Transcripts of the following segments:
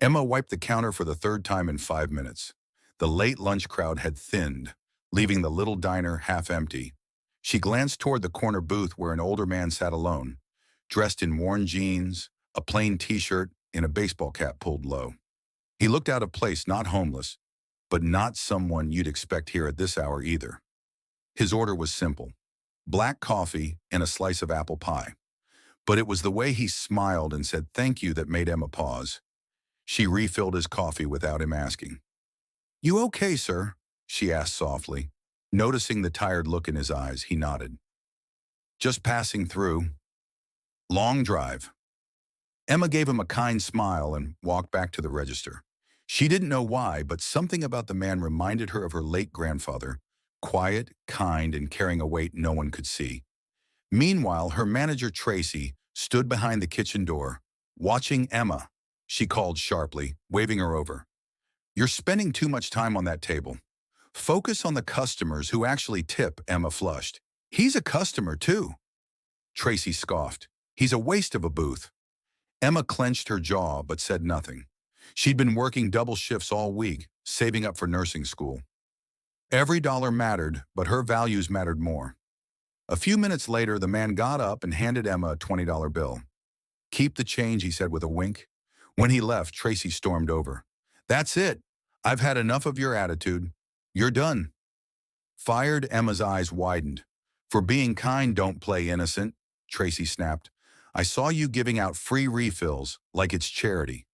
Emma wiped the counter for the third time in 5 minutes. The late lunch crowd had thinned, leaving the little diner half empty. She glanced toward the corner booth where an older man sat alone, dressed in worn jeans, a plain t-shirt, and a baseball cap pulled low. He looked out of place, not homeless, but not someone you'd expect here at this hour either. His order was simple: black coffee and a slice of apple pie. But it was the way he smiled and said thank you that made Emma pause. She refilled his coffee without him asking. "You okay, sir?" she asked softly. Noticing the tired look in his eyes, he nodded. "Just passing through. Long drive." Emma gave him a kind smile and walked back to the register. She didn't know why, but something about the man reminded her of her late grandfather, quiet, kind, and carrying a weight no one could see. Meanwhile, her manager, Tracy, stood behind the kitchen door, watching Emma. She called sharply, waving her over. "You're spending too much time on that table. Focus on the customers who actually tip," Emma flushed. "He's a customer, too." Tracy scoffed. "He's a waste of a booth." Emma clenched her jaw but said nothing. She'd been working double shifts all week, saving up for nursing school. Every dollar mattered, but her values mattered more. A few minutes later, the man got up and handed Emma a $20 bill. "Keep the change," he said with a wink. When he left, Tracy stormed over. "That's it. I've had enough of your attitude. You're done." Fired, Emma's eyes widened. "For being kind, don't play innocent," Tracy snapped. "I saw you giving out free refills like it's charity."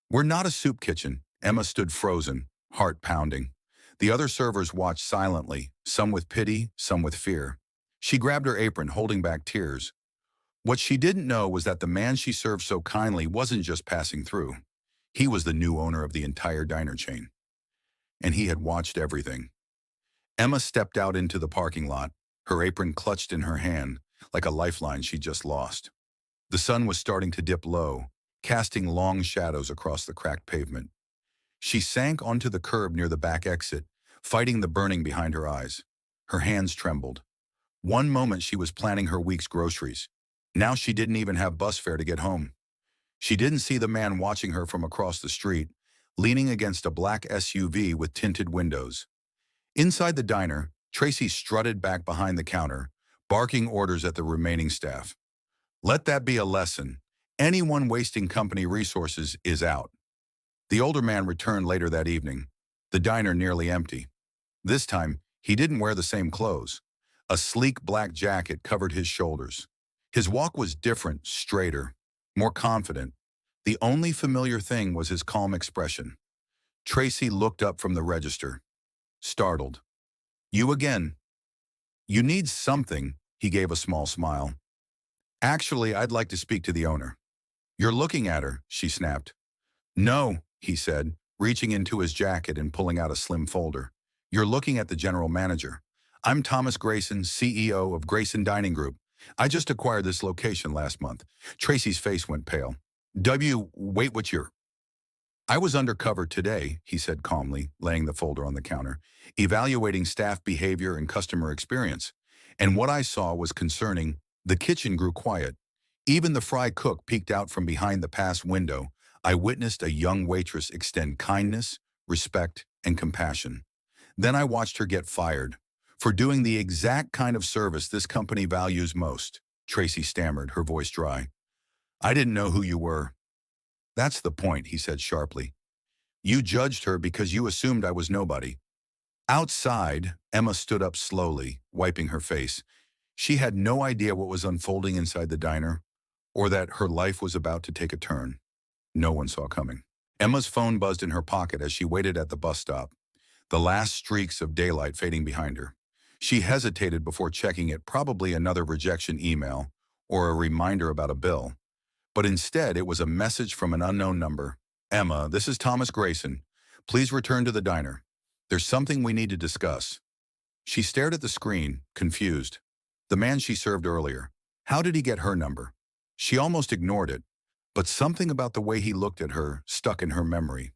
"We're not a soup kitchen." Emma stood frozen, heart pounding. The other servers watched silently, some with pity, some with fear. She grabbed her apron, holding back tears. What she didn't know was that the man she served so kindly wasn't just passing through. He was the new owner of the entire diner chain. And he had watched everything. Emma stepped out into the parking lot, her apron clutched in her hand, like a lifeline she'd just lost. The sun was starting to dip low, casting long shadows across the cracked pavement. She sank onto the curb near the back exit, fighting the burning behind her eyes. Her hands trembled. One moment she was planning her week's groceries. Now she didn't even have bus fare to get home. She didn't see the man watching her from across the street, leaning against a black SUV with tinted windows. Inside the diner, Tracy strutted back behind the counter, barking orders at the remaining staff. "Let that be a lesson. Anyone wasting company resources is out." The older man returned later that evening, the diner nearly empty. This time, he didn't wear the same clothes. A sleek black jacket covered his shoulders. His walk was different, straighter, more confident. The only familiar thing was his calm expression. Tracy looked up from the register, startled. "You again." "You need something," he gave a small smile. "Actually, I'd like to speak to the owner." "You're looking at her," she snapped. "No," he said, reaching into his jacket and pulling out a slim folder. "You're looking at the general manager. I'm Thomas Grayson, CEO of Grayson Dining Group. I just acquired this location last month." Tracy's face went pale. Wait, what's your... "I was undercover today," he said calmly, laying the folder on the counter, "evaluating staff behavior and customer experience. And what I saw was concerning. The kitchen grew quiet. Even the fry cook peeked out from behind the pass window. I witnessed a young waitress extend kindness, respect, and compassion. Then I watched her get fired for doing the exact kind of service this company values most." Tracy stammered, her voice dry. "I didn't know who you were." "That's the point," he said sharply. "You judged her because you assumed I was nobody." Outside, Emma stood up slowly, wiping her face. She had no idea what was unfolding inside the diner, or that her life was about to take a turn no one saw coming. Emma's phone buzzed in her pocket as she waited at the bus stop, the last streaks of daylight fading behind her. She hesitated before checking it, probably another rejection email or a reminder about a bill. But instead, it was a message from an unknown number. "Emma, this is Thomas Grayson. Please return to the diner. There's something we need to discuss." She stared at the screen, confused. The man she served earlier. How did he get her number? She almost ignored it, but something about the way he looked at her stuck in her memory.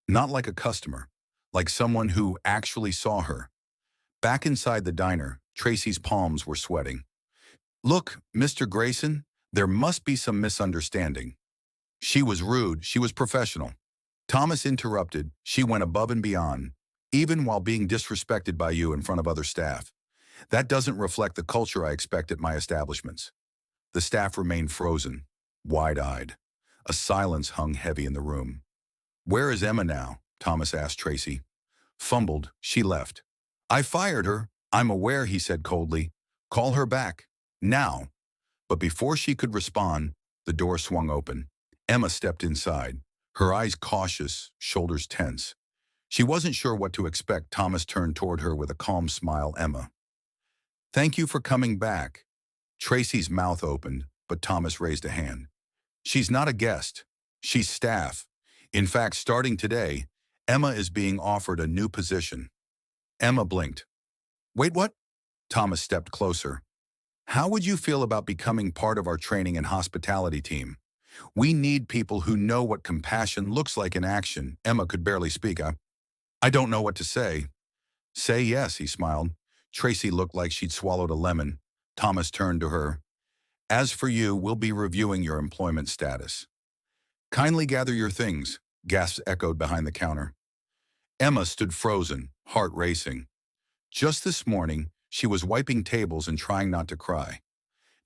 Not like a customer, like someone who actually saw her. Back inside the diner, Tracy's palms were sweating. "Look, Mr. Grayson, there must be some misunderstanding." She was rude, she was professional. Thomas interrupted. She went above and beyond, even while being disrespected by you in front of other staff. That doesn't reflect the culture I expect at my establishments. The staff remained frozen, wide-eyed. A silence hung heavy in the room. Where is Emma now? Thomas asked Tracy. Fumbled, she left. I fired her. I'm aware, he said coldly. Call her back. Now. But before she could respond, the door swung open. Emma stepped inside, her eyes cautious, shoulders tense. She wasn't sure what to expect. Thomas turned toward her with a calm smile. Emma. Thank you for coming back. Tracy's mouth opened, but Thomas raised a hand. She's not a guest. She's staff. In fact, starting today, Emma is being offered a new position. Emma blinked. Wait, what? Thomas stepped closer. How would you feel about becoming part of our training and hospitality team? We need people who know what compassion looks like in action. Emma could barely speak. I don't know what to say. Say yes, he smiled. Tracy looked like she'd swallowed a lemon. Thomas turned to her. As for you, we'll be reviewing your employment status. Kindly gather your things, gasps echoed behind the counter. Emma stood frozen, heart racing. Just this morning, she was wiping tables and trying not to cry.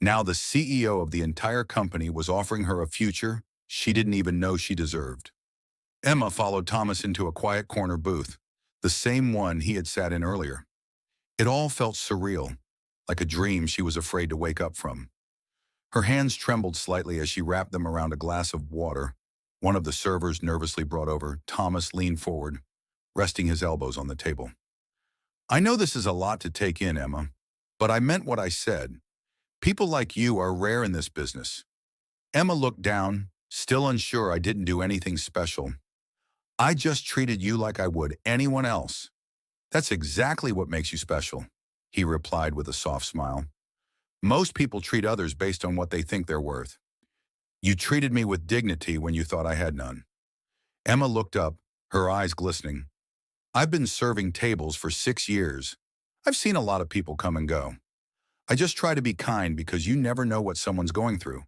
Now the CEO of the entire company was offering her a future she didn't even know she deserved. Emma followed Thomas into a quiet corner booth, the same one he had sat in earlier. It all felt surreal, like a dream she was afraid to wake up from. Her hands trembled slightly as she wrapped them around a glass of water. One of the servers nervously brought over. Thomas leaned forward, resting his elbows on the table. I know this is a lot to take in, Emma, but I meant what I said. People like you are rare in this business. Emma looked down, still unsure I didn't do anything special. I just treated you like I would anyone else. That's exactly what makes you special, he replied with a soft smile. Most people treat others based on what they think they're worth. You treated me with dignity when you thought I had none. Emma looked up, her eyes glistening. I've been serving tables for 6 years. I've seen a lot of people come and go. I just try to be kind because you never know what someone's going through.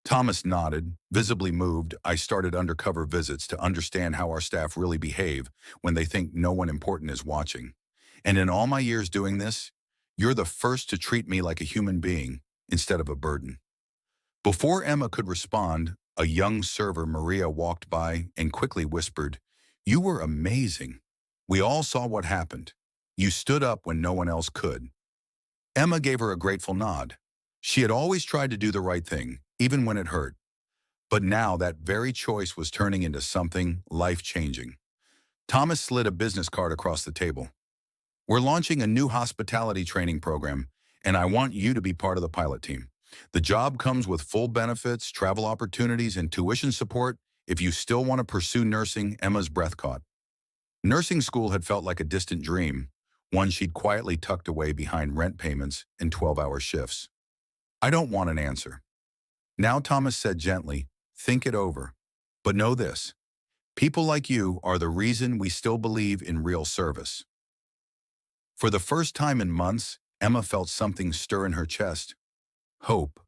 Thomas nodded, visibly moved. I started undercover visits to understand how our staff really behave when they think no one important is watching. And in all my years doing this, you're the first to treat me like a human being instead of a burden. Before Emma could respond, a young server, Maria, walked by and quickly whispered, You were amazing. We all saw what happened. You stood up when no one else could. Emma gave her a grateful nod. She had always tried to do the right thing, even when it hurt. But now that very choice was turning into something life-changing. Thomas slid a business card across the table. We're launching a new hospitality training program, and I want you to be part of the pilot team. The job comes with full benefits, travel opportunities, and tuition support if you still want to pursue nursing. Emma's breath caught. Nursing school had felt like a distant dream, one she'd quietly tucked away behind rent payments and 12-hour shifts. I don't want an answer. Now, Thomas said gently, think it over. But know this, people like you are the reason we still believe in real service. For the first time in months, Emma felt something stir in her chest. Hope.